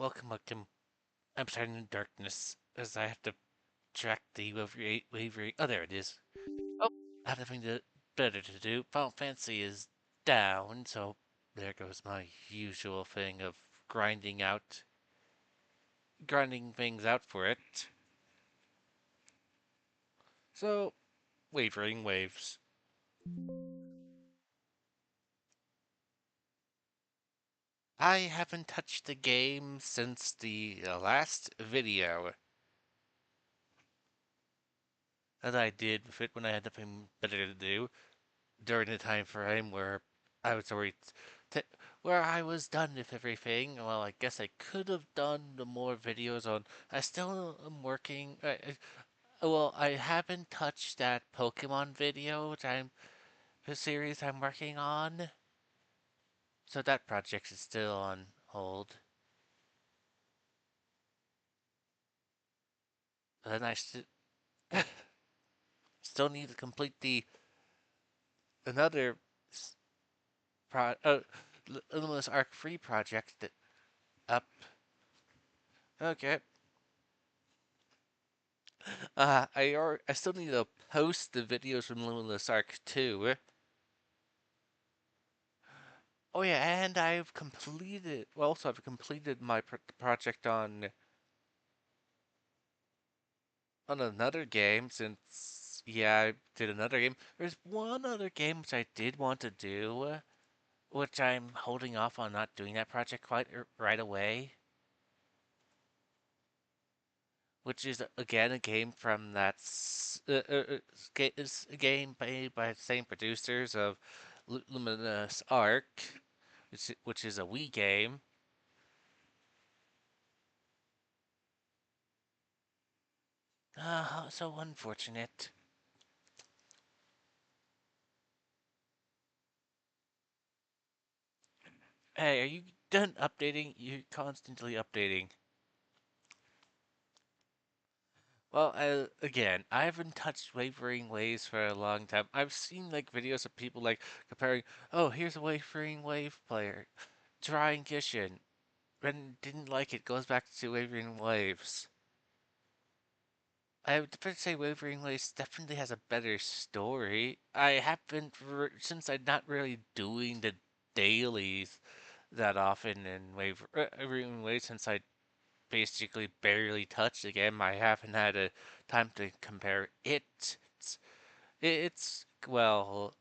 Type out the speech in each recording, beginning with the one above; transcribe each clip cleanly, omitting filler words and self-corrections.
welcome. I'm starting in darkness as I have to track the wavering. Oh, there it is. Oh, I have nothing better to do. Final Fantasy is down, so there goes my usual thing of grinding out, grinding things out for it. So, Wavering Waves. I haven't touched the game since the last video that I did with it when I had nothing better to do during the time frame where I was already t- where I was done with everything. Well, I guess I could have done the more videos on. I still am working. Well, I haven't touched that Pokemon video, which the series I'm working on. So that project is still on hold. And still need to complete the another pro Luminous Arc Free project that up. Okay. I still need to post the videos from Limitless Arc too. Oh yeah, and I've completed my project on another game since yeah, I did another game. There's one other game which I did want to do, which I'm holding off on not doing that project quite right away, which is again a game from is a game made by the same producers of Luminous Arc, which is a Wii game. Ah, so unfortunate. Hey, are you done updating? You're constantly updating. Well, again, I haven't touched Wavering Waves for a long time. I've seen like videos of people like comparing, oh, here's a Wavering Wave player trying Gishin, and didn't like it, goes back to Wavering Waves. I would prefer to say Wavering Waves definitely has a better story. I haven't, since I'm not really doing the dailies that often in Wavering Waves, since I basically barely touched the game, I haven't had a time to compare it. Well,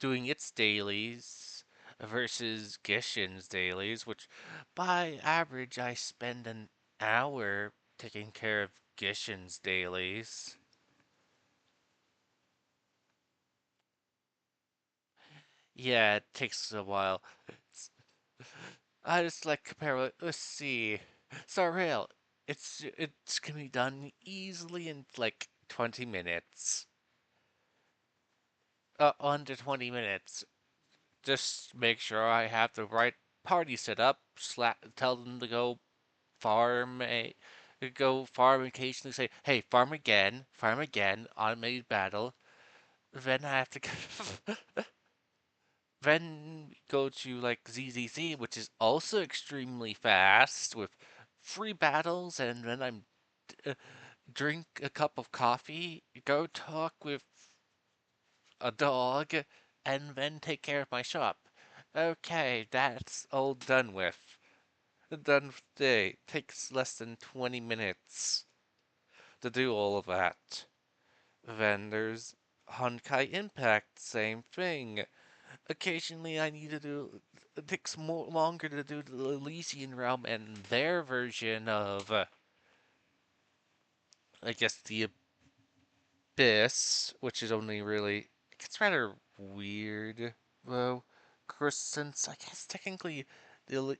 doing its dailies versus Gishin's dailies, which by average I spend an hour taking care of Gishin's dailies. Yeah, it takes a while. I just like compare. Let's see. Sorrel, it's can be done easily in like 20 minutes. Under 20 minutes. Just make sure I have the right party set up. Tell them to go farm occasionally. Say, hey, farm again. Automated battle. Then I have to then go to like ZZZ, which is also extremely fast with free battles, and then uh, drink a cup of coffee, go talk with a dog, and then take care of my shop. Okay, that's all done with. Done for the day. Takes less than 20 minutes to do all of that. Then there's Honkai Impact, same thing. Occasionally I need to do it takes more longer to do the Elysian Realm and their version of I guess the Abyss, which is only really it gets rather weird though. Of course, since I guess technically the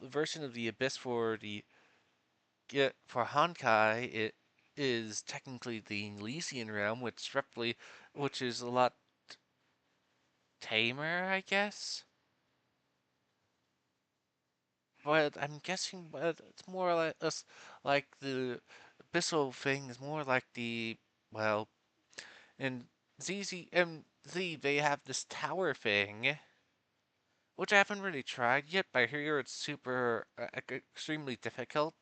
version of the Abyss for Honkai it is technically the Elysian Realm, which is a lot tamer, I guess. But I'm guessing it's more like us, like the abyssal thing is more like well, in ZZMZ they have this tower thing, which I haven't really tried yet, but I hear it's super extremely difficult.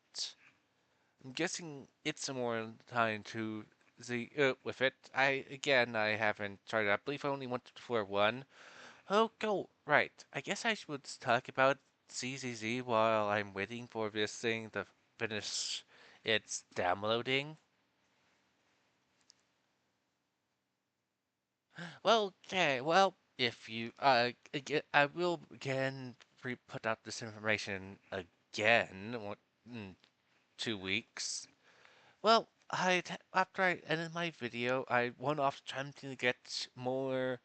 I'm guessing it's more time to the with it. I haven't tried it. I believe I only went for one. Oh, go right. I guess I should talk about ZZZ while I'm waiting for this thing to finish its downloading. Well, okay. Well, if you I will again put up this information again in 2 weeks. Well, after I ended my video, I went off trying to get more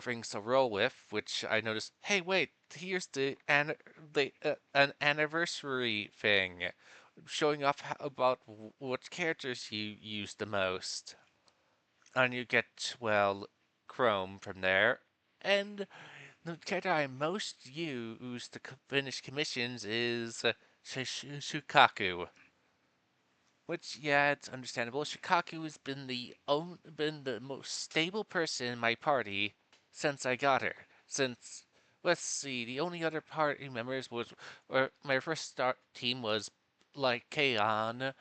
things to roll with, which I noticed. Hey, wait, here's an anniversary thing, showing off about what characters you use the most, and you get Chrome from there, and the character I most use to finish commissions is Shukaku. Which, yeah, it's understandable. Shikaku has been the most stable person in my party since I got her. Since let's see, the only other party members was or my first start team was like Keion,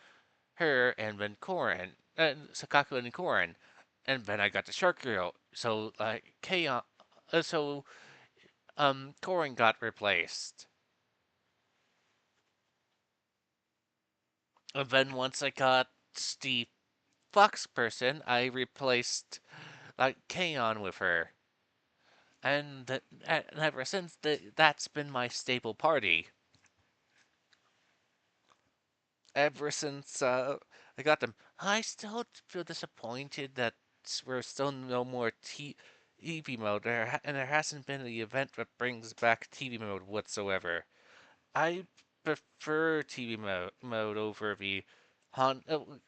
her, and then Korin, and Sakaku and Korin, and then I got the Shark Girl. So like Keion, Korin got replaced, and then once I got the Fox person, I replaced Kaon with her, and ever since that's been my stable party. Ever since I got them, I still feel disappointed that we're still no more TV mode, and there hasn't been the event that brings back TV mode whatsoever. I prefer TV mode over the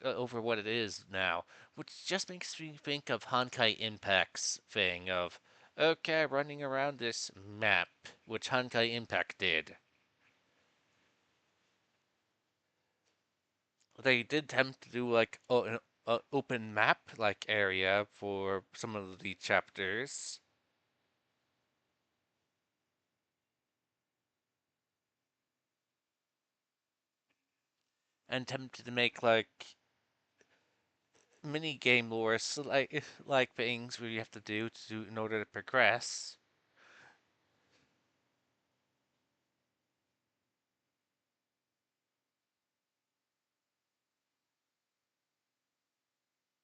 over what it is now, which just makes me think of Honkai Impact's thing of okay, running around this map, which Honkai Impact did. They did attempt to do like an open map like area for some of the chapters, and attempted to make like mini game lore like things where you have to do in order to progress.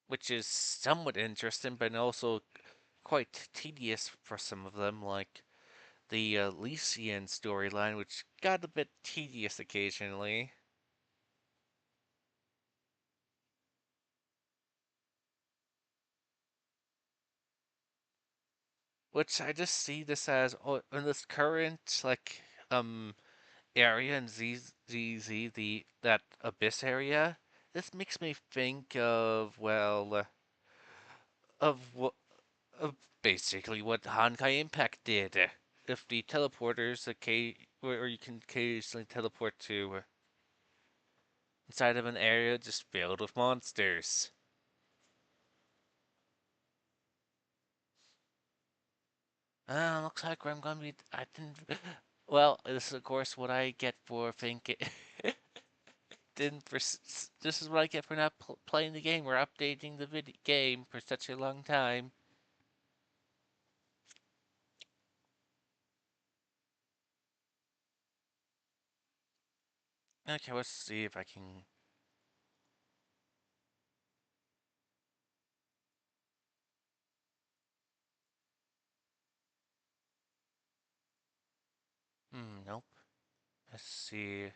Which is somewhat interesting, but also quite tedious for some of them, like the Lycian storyline, which got a bit tedious occasionally. Which I just see this as in this current area in ZZ, the that abyss area. This makes me think of of what of basically what Honkai Impact did. If the teleporters, where you can occasionally teleport to inside of an area just filled with monsters. Looks like I'm gonna be. I didn't. Well, this is of course what I get for thinking. didn't. This is what I get for not playing the game. We're updating the game for such a long time. Okay, let's see if I can. Nope. Let's see.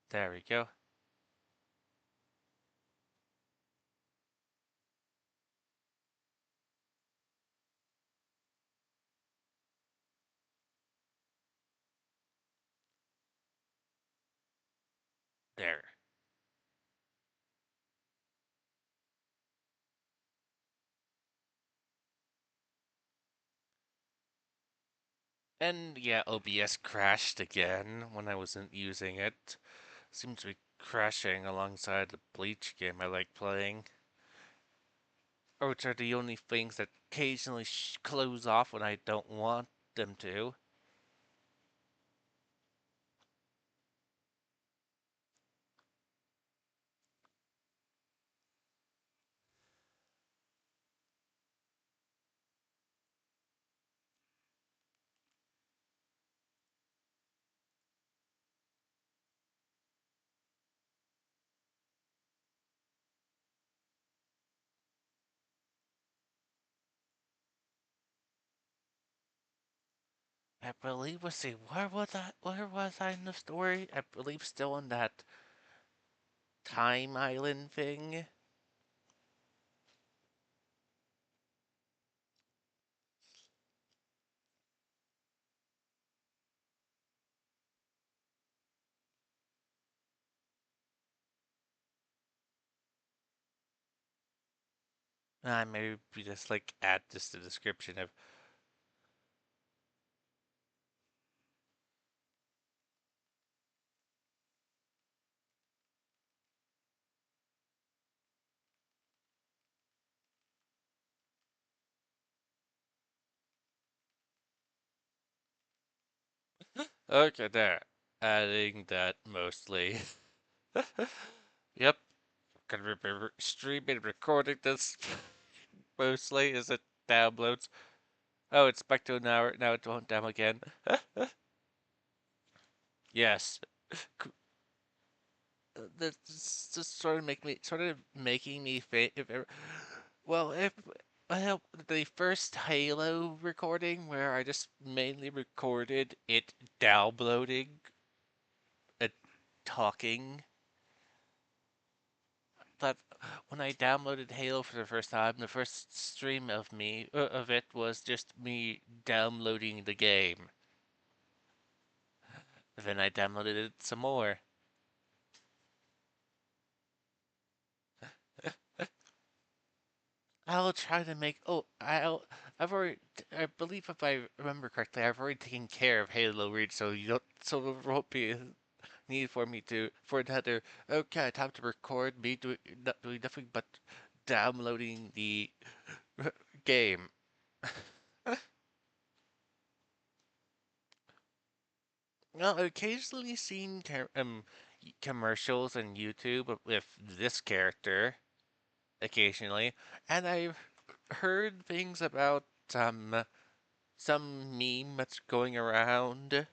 There we go. There. And yeah, OBS crashed again when I wasn't using it. Seems to be crashing alongside the Bleach game I like playing. Or which are the only things that occasionally close off when I don't want them to. I believe, let's see, where was I in the story? I believe still on that time island thing. I maybe just like add just the description of. Okay, there. Adding that mostly. Yep, gonna be streaming and recording this mostly as it downloads. Oh, it's back to an hour. Now it won't down again. Yes. That's just sort of making me think. Well, if the first Halo recording where I just mainly recorded it downloading and talking, but when I downloaded Halo for the first time, the first stream of it was just me downloading the game. Then I downloaded it some more. I'll try to make. Oh, I've already. I believe if I remember correctly, I've already taken care of Halo Reach, so you don't. So there won't be a need for me to for another. Okay, time to record me doing not doing nothing but downloading the game. Well, I've occasionally seen commercials on YouTube with this character occasionally, and I've heard things about some meme that's going around. As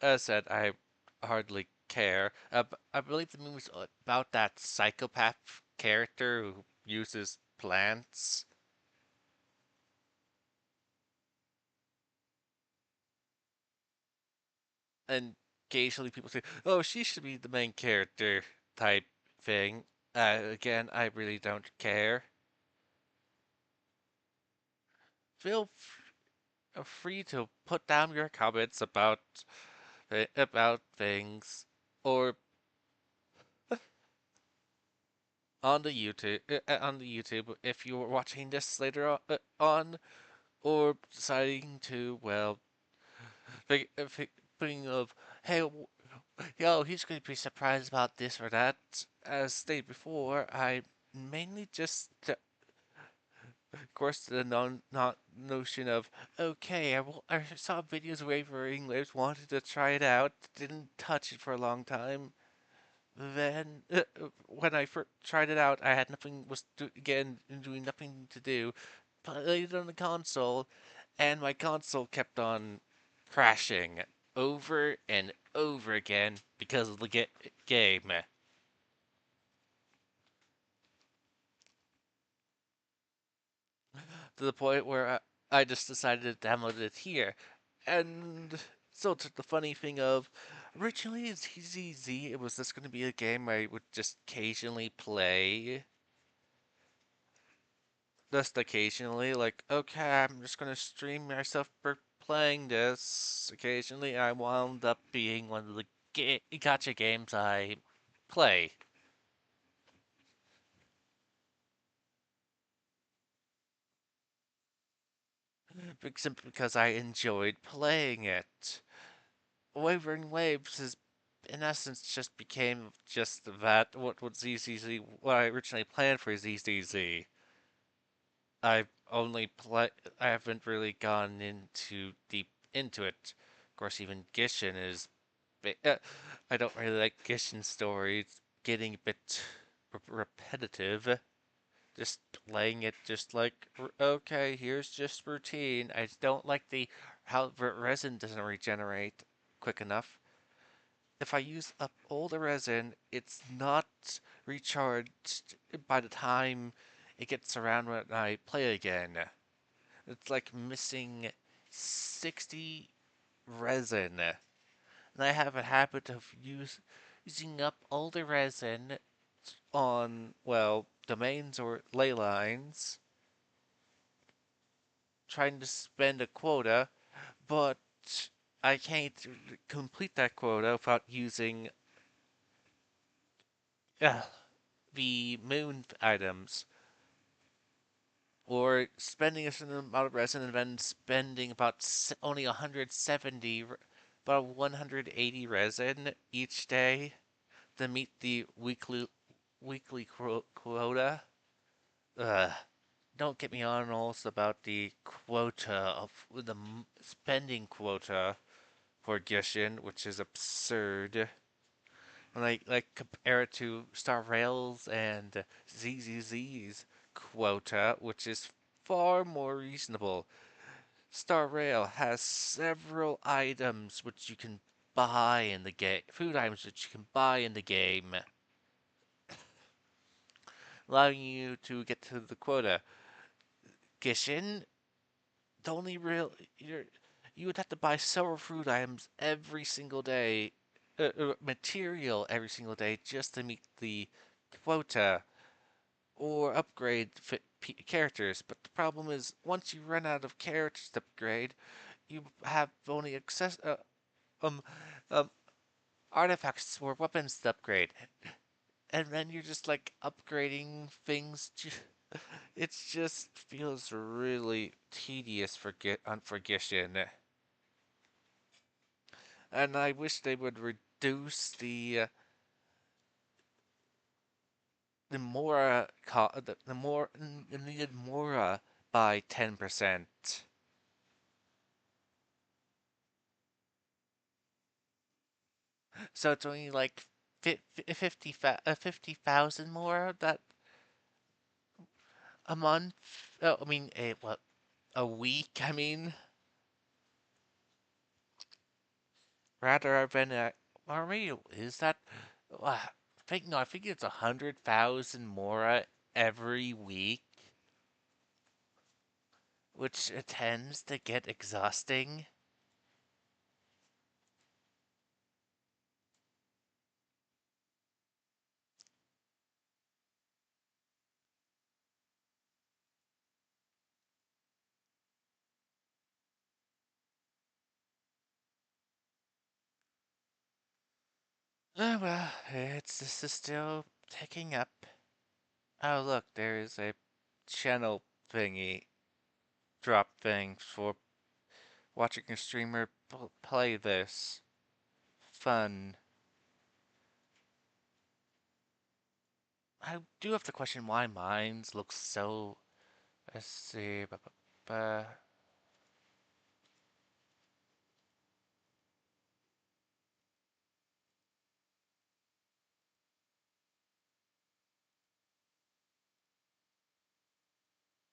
I said, I hardly care. I believe the meme was about that psychopath character who uses plants. And occasionally people say, oh, she should be the main character type thing. Again, I really don't care. Feel free to put down your comments about things or on the YouTube if you're watching this later on or deciding to thinking of hey yo he's going to be surprised about this or that. As stated before, I mainly just of course the not notion of okay I saw videos of Wuthering Waves, wanted to try it out, didn't touch it for a long time. Then, when I first tried it out, I had nothing again doing nothing to do. Played it on the console, and my console kept on crashing over and over again because of the game. To the point where I just decided to download it here, and so it's the funny thing of originally it's ZZZ. It was just going to be a game I would just occasionally play just occasionally, like, okay, I'm just gonna stream myself playing this. Occasionally, I wound up being one of the gotcha games I play, simply because I enjoyed playing it. Wavering Waves is, in essence, just became just what ZZZ, what I originally planned for ZZZ. I only play. I haven't really gone into deep into it. Of course, even Gishin is. I don't really like Gishin stories. Getting a bit repetitive. Just playing it just like okay, here's just routine. I just don't like the how resin doesn't regenerate quick enough. If I use up all the resin, it's not recharged by the time it gets around when I play again. It's like missing 60 resin. And I have a habit of using up all the resin on, well, domains or ley lines, trying to spend a quota, but I can't complete that quota without using uh, the moon items. Or spending a certain amount of resin and then spending about only 170, about 180 resin each day to meet the weekly quota. Ugh. Don't get me on also about the quota of the spending quota for Gishin, which is absurd. Like compare it to Star Rail's and ZZZ's quota, which is far more reasonable. Star Rail has several items which you can buy in the game, food items which you can buy in the game, allowing you to get to the quota. Gishin, the only real you would have to buy several food items every single day, material every single day just to meet the quota or upgrade characters. But the problem is, once you run out of characters to upgrade, you have only um um artifacts or weapons to upgrade, and then you're just like upgrading things. It just feels really tedious for Gishin, and I wish they would reduce the Mora the more the needed Mora by 10%. So it's only like 50,000 more that a month. Oh, I mean, what, a week? I mean, rather than or maybe is that? I think no. I think it's 100,000 more every week, which tends to get exhausting. Well, this is still ticking up. Oh, look, there is a channel thingy drop thing for watching a streamer play this. Fun. I do have to question why mines look so. Let's see.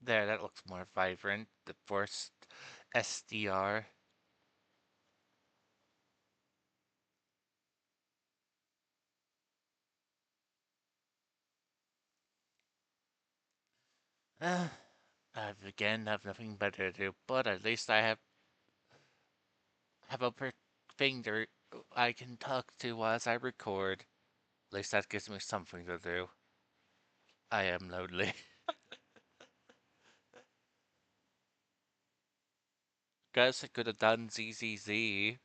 There, that looks more vibrant. The first SDR. Uh, I again have nothing better to do, but at least I have a thing to I can talk to as I record. At least that gives me something to do. I am lonely. Guess I could have done ZZZ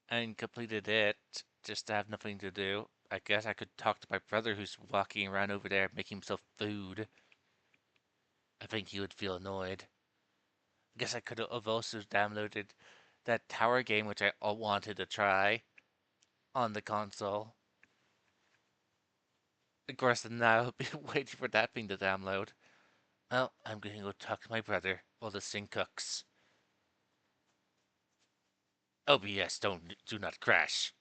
and completed it just to have nothing to do. I guess I could talk to my brother who's walking around over there making himself food. I think he would feel annoyed. I guess I could have also downloaded that tower game which I wanted to try on the console. Of course, now I'll be waiting for that thing to download. Well, I'm going to go talk to my brother while this thing cooks. Oh, but yes, do not crash.